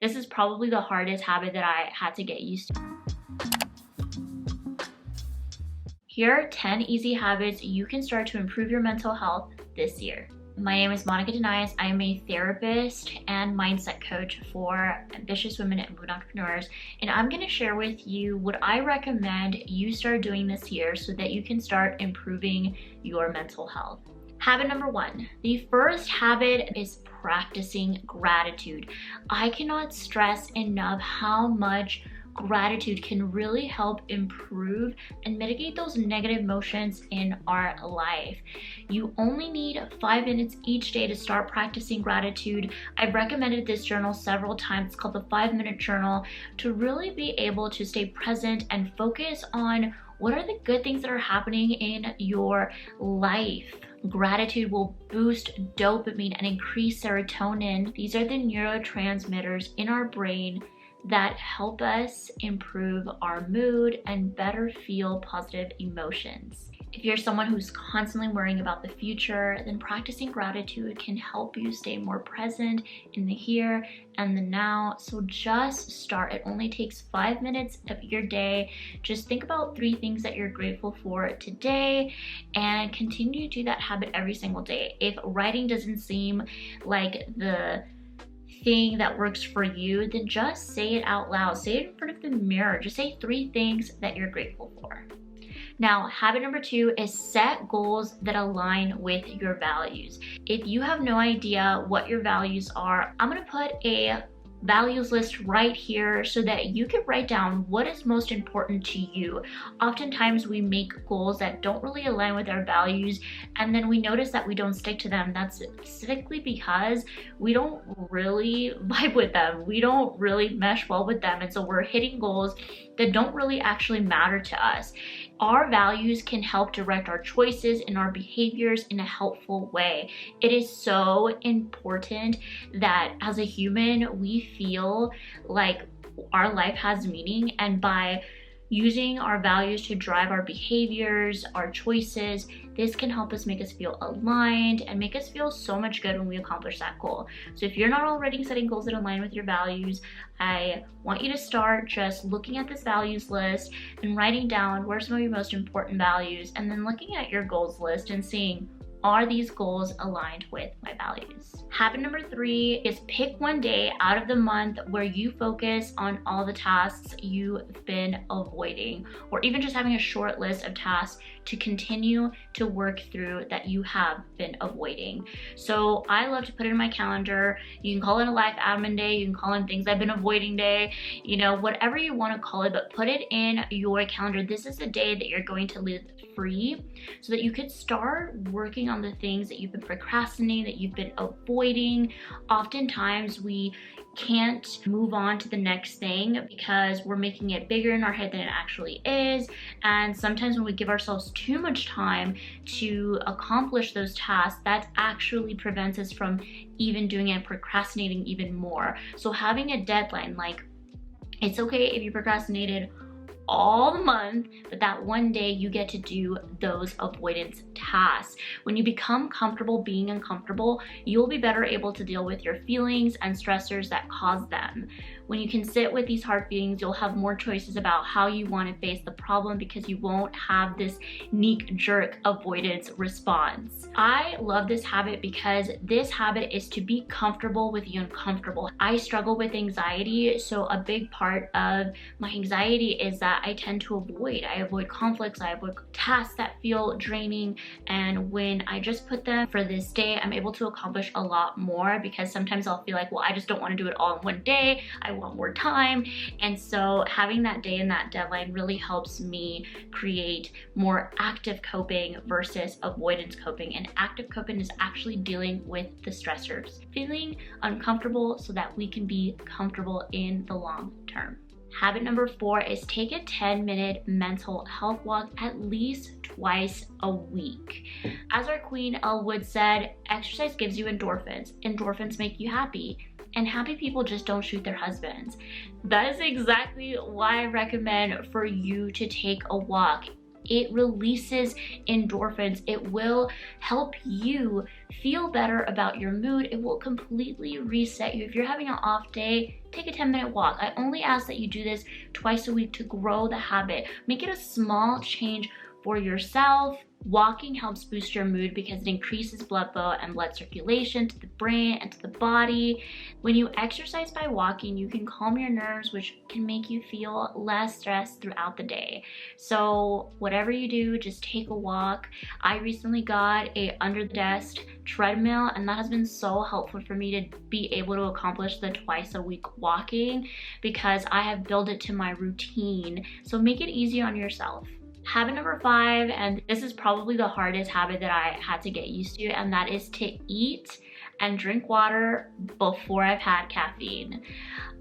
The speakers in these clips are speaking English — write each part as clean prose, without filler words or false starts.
This is probably the hardest habit that I had to get used to. Here are 10 easy habits you can start to improve your mental health this year. My name is Denais. I am a therapist and mindset coach for ambitious women and mood entrepreneurs. And I'm going to share with you what I recommend you start doing this year so that you can start improving your mental health. Habit number 1. The first habit is practicing gratitude. I cannot stress enough how much gratitude can really help improve and mitigate those negative emotions in our life. You only need 5 minutes each day to start practicing gratitude. I've recommended this journal several times. It's called the 5-minute journal, to really be able to stay present and focus on what are the good things that are happening in your life. Gratitude will boost dopamine and increase serotonin. These are the neurotransmitters in our brain that help us improve our mood and better feel positive emotions. If you're someone who's constantly worrying about the future, then practicing gratitude can help you stay more present in the here and the now. So just start. It only takes 5 minutes of your day. Just think about 3 things that you're grateful for today and continue to do that habit every single day. If writing doesn't seem like the thing that works for you, then just say it out loud. Say it in front of the mirror. Just say 3 things that you're grateful for. Now, habit number 2 is set goals that align with your values. If you have no idea what your values are, I'm gonna put a values list right here so that you can write down what is most important to you. Oftentimes we make goals that don't really align with our values, and then we notice that we don't stick to them. That's specifically because we don't really vibe with them. We don't really mesh well with them, and so we're hitting goals that don't really actually matter to us. Our values can help direct our choices and our behaviors in a helpful way. It is so important that as a human, we feel like our life has meaning, and by using our values to drive our behaviors, our choices, this can help us make us feel aligned and make us feel so much good when we accomplish that goal. So if you're not already setting goals that align with your values, I want you to start just looking at this values list and writing down what are some of your most important values, and then looking at your goals list and seeing, are these goals aligned with my values? Habit number 3 is pick one day out of the month where you focus on all the tasks you've been avoiding, or even just having a short list of tasks to continue to work through that you have been avoiding. So I love to put it in my calendar. You can call it a life admin day, you can call it things I've been avoiding day, you know, whatever you want to call it, but put it in your calendar. This is the day that you're going to live free so that you could start working on the things that you've been procrastinating, that you've been avoiding. Oftentimes we can't move on to the next thing because we're making it bigger in our head than it actually is. And sometimes when we give ourselves too much time to accomplish those tasks, that actually prevents us from even doing it and procrastinating even more. So having a deadline, like, it's okay if you procrastinated all the month, but that one day you get to do those avoidance tasks. When you become comfortable being uncomfortable, you'll be better able to deal with your feelings and stressors that cause them. When you can sit with these hard feelings, you'll have more choices about how you want to face the problem because you won't have this knee-jerk avoidance response. I love this habit because this habit is to be comfortable with the uncomfortable. I struggle with anxiety, so a big part of my anxiety is that I tend to avoid. I avoid conflicts, I avoid tasks that feel draining, and when I just put them for this day, I'm able to accomplish a lot more because sometimes I'll feel like, well, I just don't want to do it all in one day. I want more time. And so having that day and that deadline really helps me create more active coping versus avoidance coping. And active coping is actually dealing with the stressors, feeling uncomfortable so that we can be comfortable in the long term. Habit number 4 is take a 10-minute mental health walk at least twice a week. As our Queen Elwood said, exercise gives you endorphins. Endorphins make you happy. And happy people just don't shoot their husbands. That is exactly why I recommend for you to take a walk. it releases endorphins. It will help you feel better about your mood. It will completely reset you. If you're having an off day, take a 10-minute walk. I only ask that you do this twice a week to grow the habit. Make it a small change for yourself. Walking helps boost your mood because it increases blood flow and blood circulation to the brain and to the body. When you exercise by walking, you can calm your nerves, which can make you feel less stressed throughout the day. So whatever you do, just take a walk. I recently got a under the desk treadmill, and that has been so helpful for me to be able to accomplish the twice a week walking because I have built it to my routine. So make it easy on yourself. Habit number 5, and this is probably the hardest habit that I had to get used to, and that is to eat and drink water before I've had caffeine.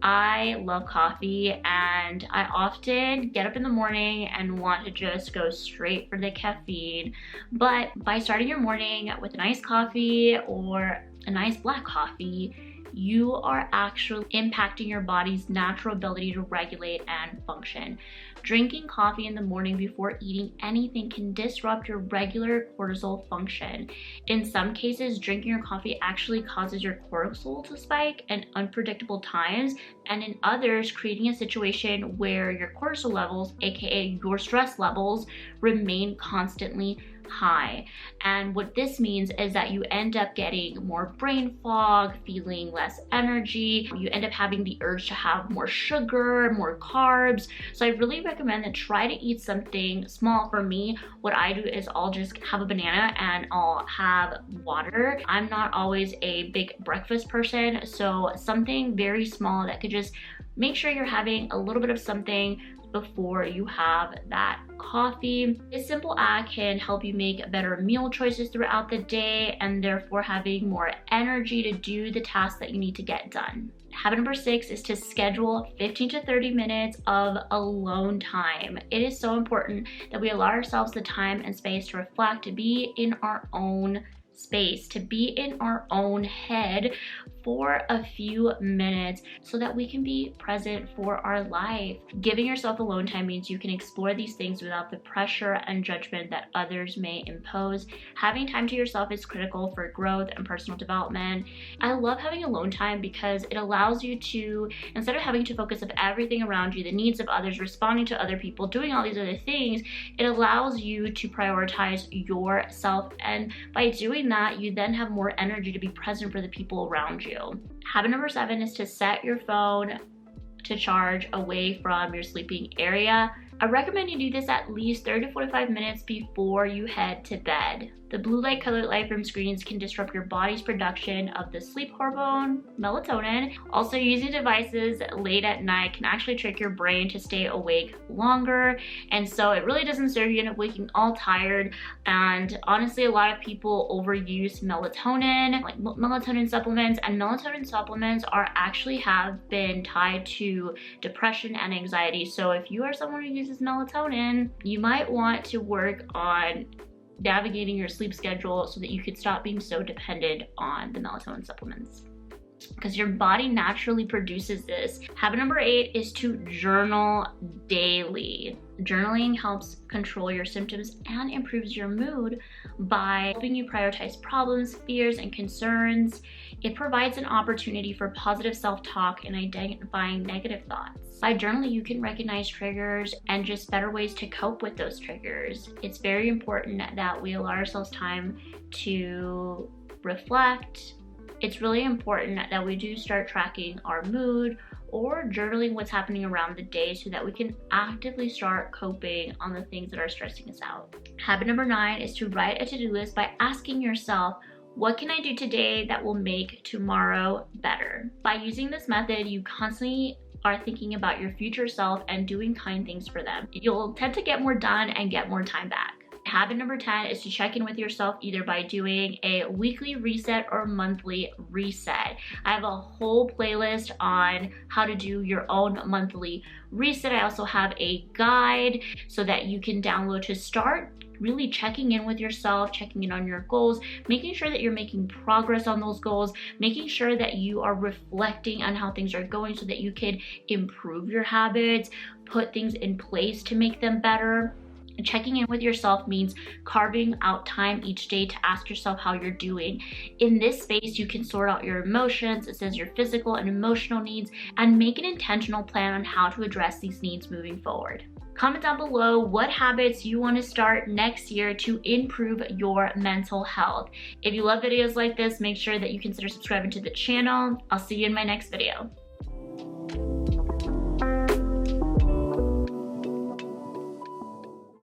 I love coffee, and I often get up in the morning and want to just go straight for the caffeine. But by starting your morning with a nice coffee or a nice black coffee, you are actually impacting your body's natural ability to regulate and function. Drinking coffee in the morning before eating anything can disrupt your regular cortisol function. In some cases, drinking your coffee actually causes your cortisol to spike at unpredictable times, and in others, creating a situation where your cortisol levels, aka your stress levels, remain constantly high. And what this means is that you end up getting more brain fog, feeling less energy. You end up having the urge to have more sugar, more carbs. So I really recommend that try to eat something small. For me, what I do is I'll just have a banana and I'll have water. I'm not always a big breakfast person, so something very small that could just make sure you're having a little bit of something before you have that coffee. This simple act can help you make better meal choices throughout the day and therefore having more energy to do the tasks that you need to get done. Habit number 6 is to schedule 15 to 30 minutes of alone time. It is so important that we allow ourselves the time and space to reflect, to be in our own space, to be in our own head for a few minutes so that we can be present for our life. Giving yourself alone time means you can explore these things without the pressure and judgment that others may impose. Having time to yourself is critical for growth and personal development. I love having alone time because it allows you to, instead of having to focus on everything around you, the needs of others, responding to other people, doing all these other things, it allows you to prioritize yourself, and by doing that, you then have more energy to be present for the people around you. Habit number 7 is to set your phone to charge away from your sleeping area. I recommend you do this at least 30 to 45 minutes before you head to bed. The blue light colored light from screens can disrupt your body's production of the sleep hormone, melatonin. Also, using devices late at night can actually trick your brain to stay awake longer. And so it really doesn't serve you. You end up waking all tired. And honestly, a lot of people overuse melatonin, like melatonin supplements. And melatonin supplements are actually have been tied to depression and anxiety. So if you are someone who uses melatonin, you might want to work on navigating your sleep schedule so that you could stop being so dependent on the melatonin supplements, because your body naturally produces this. Habit number 8 is to journal daily. Journaling helps control your symptoms and improves your mood by helping you prioritize problems, fears, and concerns. It provides an opportunity for positive self-talk and identifying negative thoughts. By journaling, you can recognize triggers and just better ways to cope with those triggers. It's very important that we allow ourselves time to reflect. It's really important that we do start tracking our mood or journaling what's happening around the day so that we can actively start coping on the things that are stressing us out. Habit number 9 is to write a to-do list by asking yourself, what can I do today that will make tomorrow better? By using this method, you constantly are thinking about your future self and doing kind things for them. You'll tend to get more done and get more time back. Habit number 10 is to check in with yourself either by doing a weekly reset or monthly reset. I have a whole playlist on how to do your own monthly reset. I also have a guide so that you can download to start really checking in with yourself, checking in on your goals, making sure that you're making progress on those goals, making sure that you are reflecting on how things are going so that you can improve your habits, put things in place to make them better. Checking in with yourself means carving out time each day to ask yourself how you're doing. In this space, you can sort out your emotions, it says your physical and emotional needs, and make an intentional plan on how to address these needs moving forward. Comment down below what habits you want to start next year to improve your mental health. If you love videos like this, make sure that you consider subscribing to the channel. I'll see you in my next video.